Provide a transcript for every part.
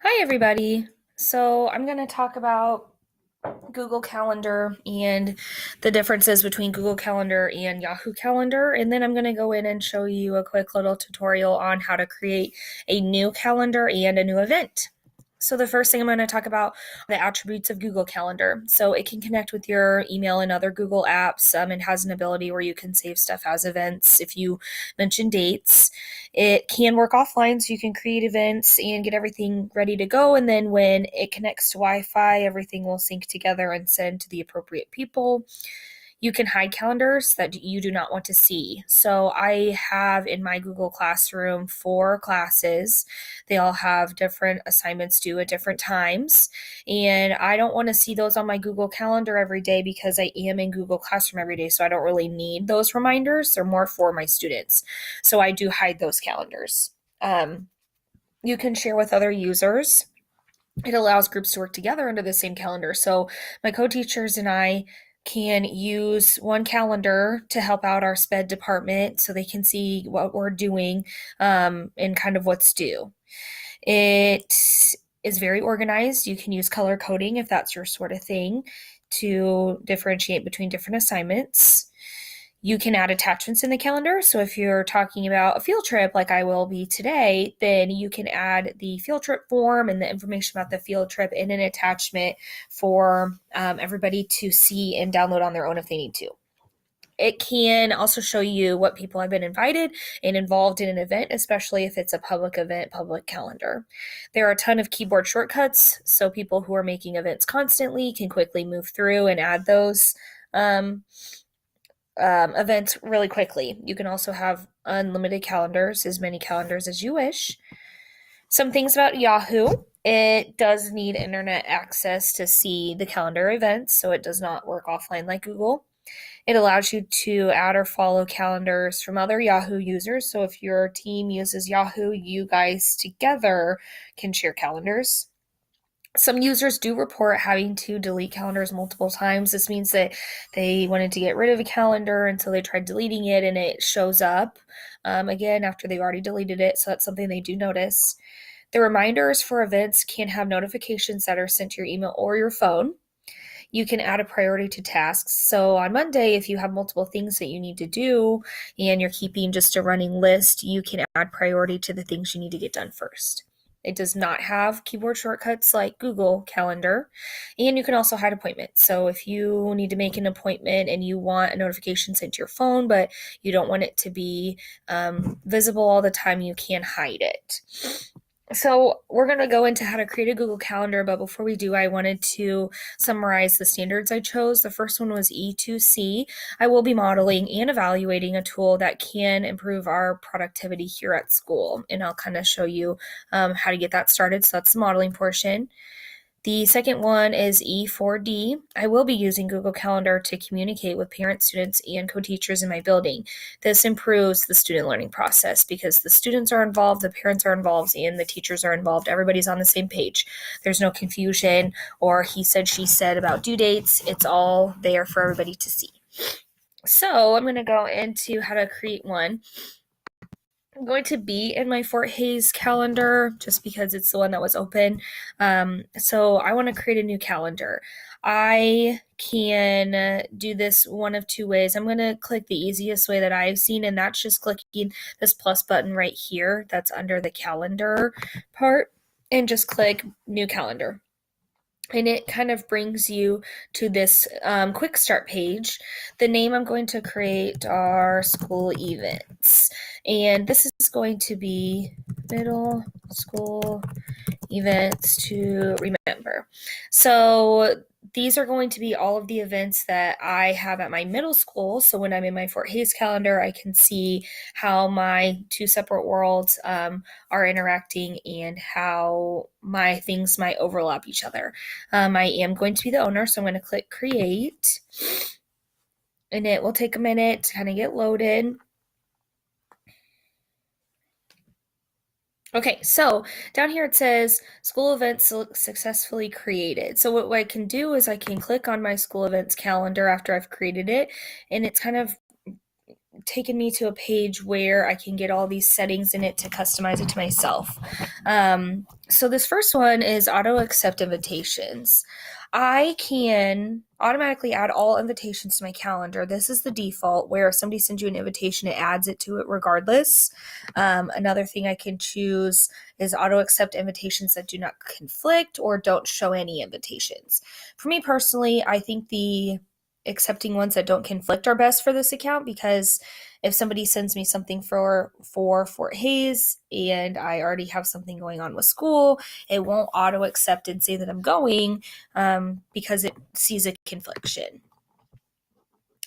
Hi, everybody. So, I'm going to talk about Google Calendar and the differences between Google Calendar and Yahoo Calendar. And then I'm going to go in and show you a quick little tutorial on how to create a new calendar and a new event. So the first thing I'm going to talk about are the attributes of Google Calendar. So it can connect with your email and other Google apps. It has an ability where you can save stuff as events if you mention dates. It can work offline, so you can create events and get everything ready to go. And then when it connects to Wi-Fi, everything will sync together and send to the appropriate people. You can hide calendars that you do not want to see. So I have in my Google Classroom 4 classes. They all have different assignments due at different times. And I don't want to see those on my Google Calendar every day because I am in Google Classroom every day. So I don't really need those reminders. They're more for my students. So I do hide those calendars. You can share with other users. It allows groups to work together under the same calendar. So my co-teachers and I can use one calendar to help out our SPED department so they can see what we're doing and kind of what's due. It is very organized. You can use color coding if that's your sort of thing to differentiate between different assignments. You can add attachments in the calendar. So if you're talking about a field trip like I will be today, then you can add the field trip form and the information about the field trip in an attachment for everybody to see and download on their own if they need to. It can also show you what people have been invited and involved in an event, especially if it's a public event, public calendar. There are a ton of keyboard shortcuts, so people who are making events constantly can quickly move through and add those um, events really quickly. You can also have unlimited calendars, as many calendars as you wish. Some things about Yahoo. It does need internet access to see the calendar events, so it does not work offline like Google. It allows you to add or follow calendars from other Yahoo users. So if your team uses Yahoo, you guys together can share calendars. Some users do report having to delete calendars multiple times. This means that they wanted to get rid of a calendar, and so they tried deleting it, and it shows up again after they've already deleted it. So that's something they do notice. The reminders for events can have notifications that are sent to your email or your phone. You can add a priority to tasks. So on Monday, if you have multiple things that you need to do and you're keeping just a running list, you can add priority to the things you need to get done first. It does not have keyboard shortcuts like Google Calendar. And you can also hide appointments. So if you need to make an appointment and you want a notification sent to your phone, but you don't want it to be visible all the time, you can hide it. So we're going to go into how to create a Google Calendar, but before we do, I wanted to summarize the standards I chose. The first one was E2C. I will be modeling and evaluating a tool that can improve our productivity here at school, and I'll kind of show you how to get that started. So that's the modeling portion. The second one is E4D. I will be using Google Calendar to communicate with parents, students, and co-teachers in my building. This improves the student learning process because the students are involved, the parents are involved, and the teachers are involved. Everybody's on the same page. There's no confusion or he said, she said about due dates. It's all there for everybody to see. So I'm going to go into how to create one. I'm going to be in my Fort Hays calendar just because it's the one that was open. So I want to create a new calendar. I can do this one of two ways. I'm going to click the easiest way that I've seen, and that's just clicking this plus button right here that's under the calendar part, and just click new calendar. And it kind of brings you to this quick start page. The name I'm going to create are school events. And this is going to be middle school events to remember. So these are going to be all of the events that I have at my middle school. So when I'm in my Fort Hays calendar, I can see how my two separate worlds are interacting and how my things might overlap each other. I am going to be the owner, so I'm going to click create, and it will take a minute to kind of get loaded. Okay, so down here it says school events successfully created. So what I can do is I can click on my school events calendar after I've created it, and it's kind of taken me to a page where I can get all these settings in it to customize it to myself. So this first one is auto accept invitations. I can automatically add all invitations to my calendar. This is the default, where if somebody sends you an invitation, it adds it to it regardless. Another thing I can choose is auto accept invitations that do not conflict or don't show any invitations. For me personally, I think the accepting ones that don't conflict are best for this account, because if somebody sends me something for Fort Hayes and I already have something going on with school, it won't auto accept and say that I'm going, because it sees a confliction.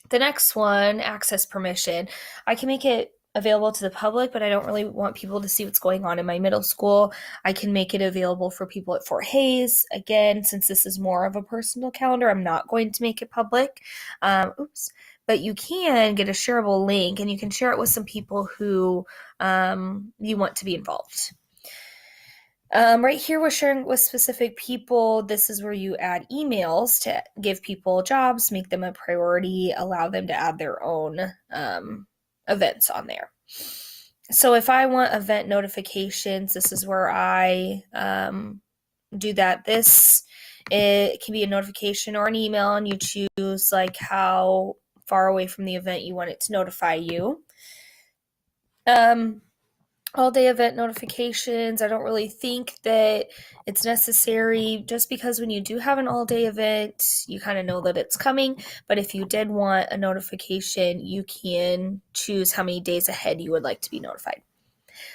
The next one, access permission. I can make it available to the public, but I don't really want people to see what's going on in my middle school. I can make it available for people at Fort Hayes. Again, since this is more of a personal calendar, I'm not going to make it public. But you can get a shareable link, and you can share it with some people who you want to be involved. Right here, we're sharing with specific people. This is where you add emails to give people jobs, make them a priority, allow them to add their own events on there. So if I want event notifications, this is where I do that. It can be a notification or an email, and you choose like how far away from the event you want it to notify you. All-day event notifications, I don't really think that it's necessary, just because when you do have an all-day event, you kind of know that it's coming. But if you did want a notification, you can choose how many days ahead you would like to be notified.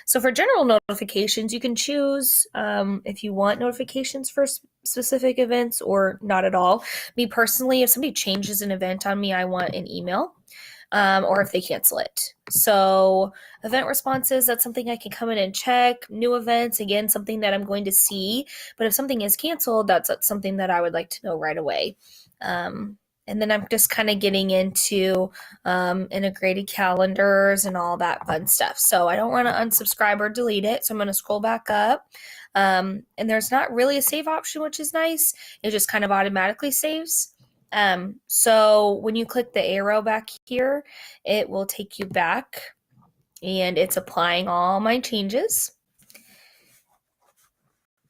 So for general notifications, you can choose if you want notifications for specific events or not at all. Me personally, if somebody changes an event on me, I want an email. Or if they cancel it. So event responses, that's something I can come in and check. New events, again, something that I'm going to see. But if something is canceled, that's something that I would like to know right away. And then I'm just kind of getting into integrated calendars and all that fun stuff. So I don't want to unsubscribe or delete it. So I'm going to scroll back up. And there's not really a save option, which is nice. It just kind of automatically saves. So when you click the arrow back here, it will take you back, and it's applying all my changes.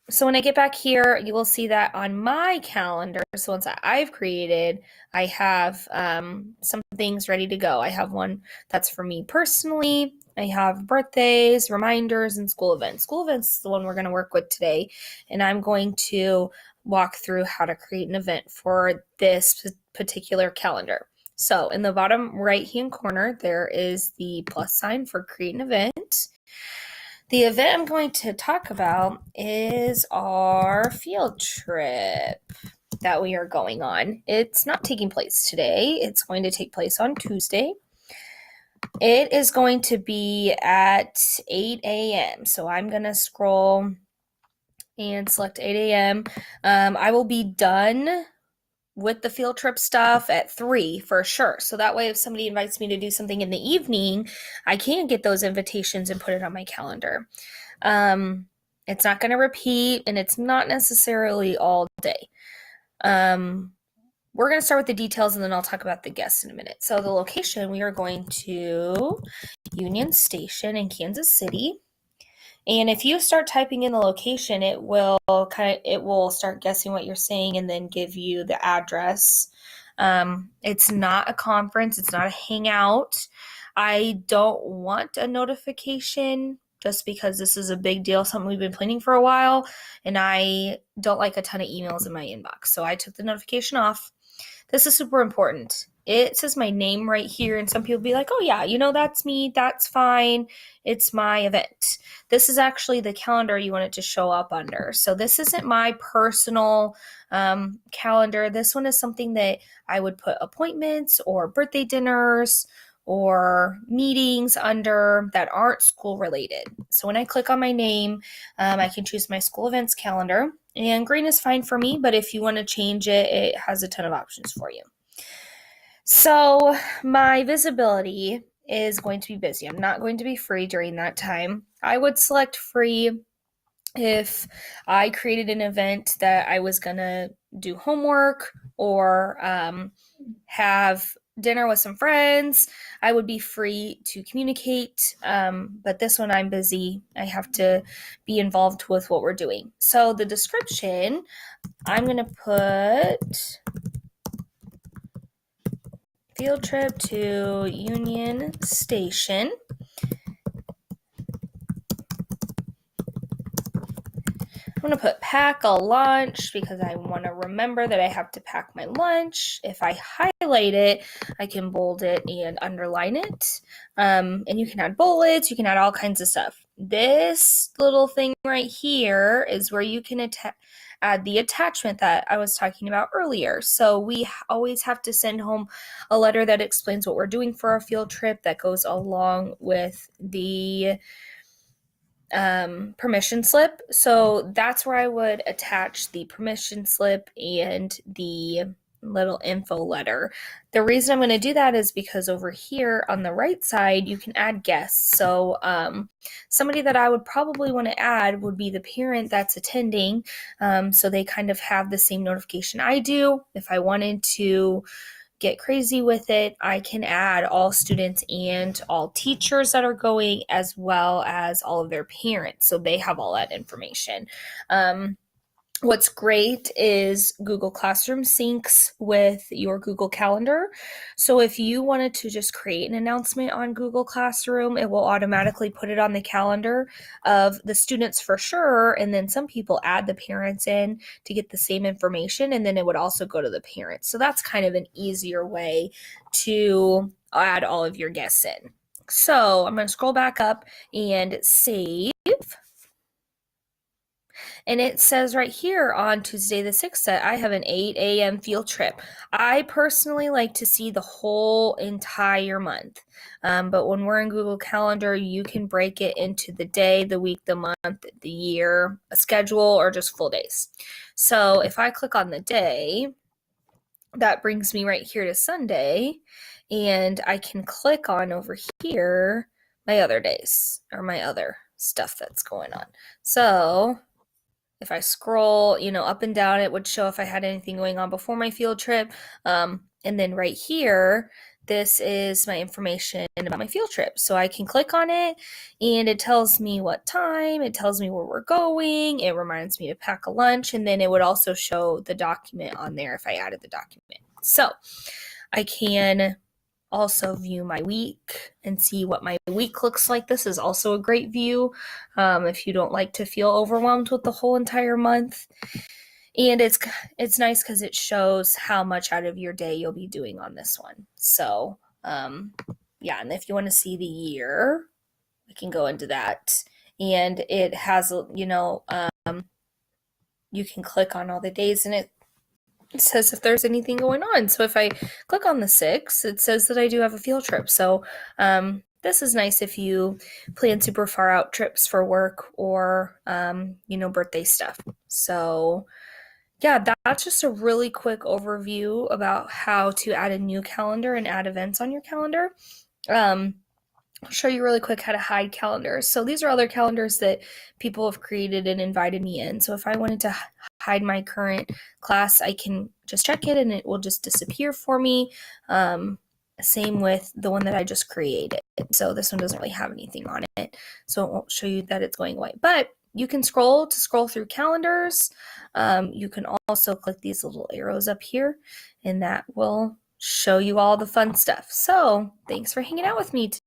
So when I get back here, you will see that on my calendar, so once I've created, I have some things ready to go. I have one that's for me personally. I have birthdays, reminders, and school events. School events is the one we're going to work with today, and I'm going to walk through how to create an event for this particular calendar. So in the bottom right-hand corner, there is the plus sign for create an event. The event I'm going to talk about is our field trip that we are going on. It's not taking place today. It's going to take place on Tuesday. It is going to be at 8 a.m. So I'm going to scroll and select 8 a.m. I will be done with the field trip stuff at 3 for sure. So that way, if somebody invites me to do something in the evening, I can get those invitations and put it on my calendar. It's not going to repeat, and it's not necessarily all day. We're going to start with the details, and then I'll talk about the guests in a minute. So the location, we are going to Union Station in Kansas City. And if you start typing in the location, it will start guessing what you're saying and then give you the address. It's not a conference. It's not a hangout. I don't want a notification just because this is a big deal, something we've been planning for a while, and I don't like a ton of emails in my inbox. So I took the notification off. This is super important. It says my name right here, and some people be like, oh yeah, that's me, that's fine, it's my event. This is actually the calendar you want it to show up under. So this isn't my personal calendar. This one is something that I would put appointments or birthday dinners or meetings under that aren't school related. So when I click on my name, I can choose my school events calendar, and green is fine for me, but if you want to change it, it has a ton of options for you. So my visibility is going to be busy. I'm not going to be free during that time. I would select free if I created an event that I was going to do homework or have dinner with some friends, I would be free to communicate. But this one, I'm busy. I have to be involved with what we're doing. So the description, I'm going to put field trip to Union Station. I'm going to put pack a lunch because I want to remember that I have to pack my lunch. If I highlight it, I can bold it and underline it. And you can add bullets, you can add all kinds of stuff. This little thing right here is where you can add the attachment that I was talking about earlier. So we always have to send home a letter that explains what we're doing for our field trip that goes along with the permission slip. So that's where I would attach the permission slip and the little info letter. The reason I'm going to do that is because over here on the right side, you can add guests. So somebody that I would probably want to add would be the parent that's attending. So they kind of have the same notification I do. If I wanted to get crazy with it, I can add all students and all teachers that are going, as well as all of their parents. So they have all that information. What's great is Google Classroom syncs with your Google Calendar. So if you wanted to just create an announcement on Google Classroom, it will automatically put it on the calendar of the students for sure. And then some people add the parents in to get the same information. And then it would also go to the parents. So that's kind of an easier way to add all of your guests in. So I'm going to scroll back up and save. And it says right here on Tuesday the 6th that I have an 8 a.m. field trip. I personally like to see the whole entire month. But when we're in Google Calendar, you can break it into the day, the week, the month, the year, a schedule, or just full days. So if I click on the day, that brings me right here to Sunday. And I can click on over here my other days or my other stuff that's going on. So if I scroll, up and down, it would show if I had anything going on before my field trip. And then right here, this is my information about my field trip. So I can click on it and it tells me what time, it tells me where we're going, it reminds me to pack a lunch, and then it would also show the document on there if I added the document. So I can also view my week and see what my week looks like. This is also a great view if you don't like to feel overwhelmed with the whole entire month. And it's nice because it shows how much out of your day you'll be doing on this one. So yeah, and if you want to see the year, we can go into that. And it has, you can click on all the days and it says if there's anything going on. So if I click on the 6th, it says that I do have a field trip. So this is nice if you plan super far out trips for work or, birthday stuff. So yeah, that's just a really quick overview about how to add a new calendar and add events on your calendar. I'll show you really quick how to hide calendars. So these are other calendars that people have created and invited me in. So if I wanted to hide my current class, I can just check it and it will just disappear for me. Same with the one that I just created. So this one doesn't really have anything on it, so it won't show you that it's going away. But you can scroll through calendars. You can also click these little arrows up here, and that will show you all the fun stuff. So thanks for hanging out with me today.